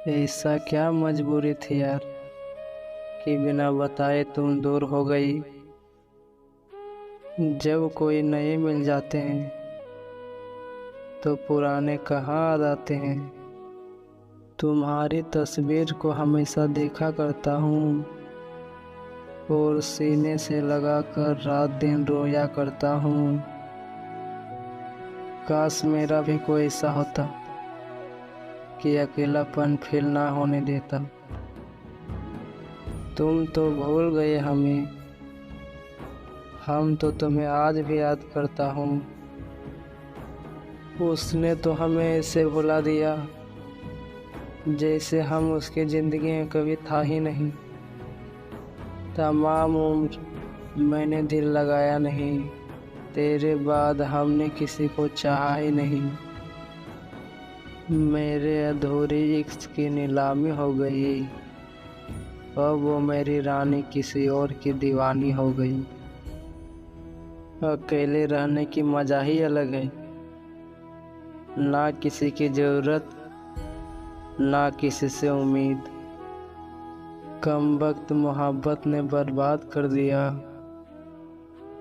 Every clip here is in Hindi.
ऐसा क्या मजबूरी थी यार कि बिना बताए तुम दूर हो गई। जब कोई नए मिल जाते हैं तो पुराने कहाँ आ जाते हैं। तुम्हारी तस्वीर को हमेशा देखा करता हूँ और सीने से लगाकर रात दिन रोया करता हूँ। काश मेरा भी कोई ऐसा होता कि अकेलापन फील ना होने देता। तुम तो भूल गए हमें, हम तो तुम्हें आज भी याद करता हूँ। उसने तो हमें ऐसे भुला दिया जैसे हम उसकी ज़िंदगी में कभी था ही नहीं। तमाम उम्र मैंने दिल लगाया नहीं, तेरे बाद हमने किसी को चाहा ही नहीं। मेरे अधूरी इश्क की नीलामी हो गई, अब वो मेरी रानी किसी और की दीवानी हो गई। अकेले रहने की मजा ही अलग है, ना किसी की ज़रूरत ना किसी से उम्मीद। कम वक्त मोहब्बत ने बर्बाद कर दिया,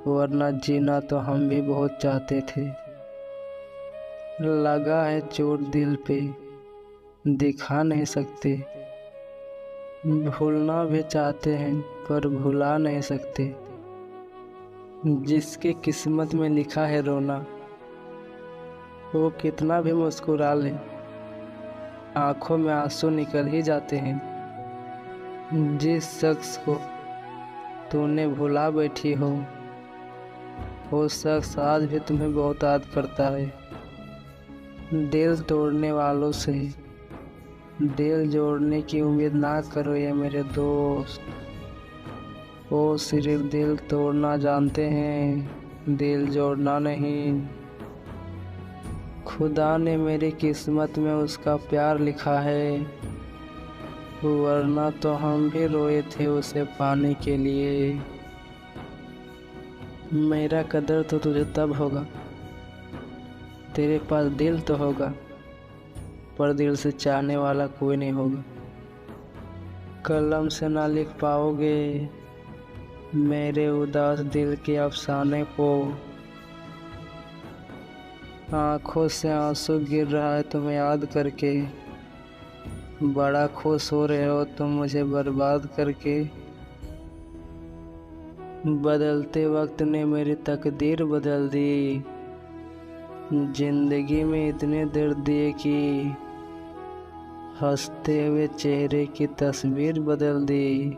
वरना जीना तो हम भी बहुत चाहते थे। लगा है चोट दिल पे, दिखा नहीं सकते। भूलना भी चाहते हैं पर भुला नहीं सकते। जिसकी किस्मत में लिखा है रोना, वो कितना भी मुस्कुरा ले, आंखों में आंसू निकल ही जाते हैं। जिस शख्स को तूने भुला बैठी हो, वो शख्स आज भी तुम्हें बहुत याद करता है। दिल तोड़ने वालों से दिल जोड़ने की उम्मीद ना करो ये मेरे दोस्त। वो सिर्फ दिल तोड़ना जानते हैं, दिल जोड़ना नहीं। खुदा ने मेरी किस्मत में उसका प्यार लिखा है, वरना तो हम भी रोए थे उसे पाने के लिए। मेरा कदर तो तुझे तब होगा, तेरे पास दिल तो होगा पर दिल से चाहने वाला कोई नहीं होगा। कलम से ना लिख पाओगे मेरे उदास दिल के अफसाने को। आंखों से आंसू गिर रहा है तुम्हें याद करके, बड़ा खुश हो रहे हो तुम मुझे बर्बाद करके। बदलते वक्त ने मेरी तकदीर बदल दी, जिंदगी में इतने दर्द दिए कि हंसते हुए चेहरे की तस्वीर बदल दी।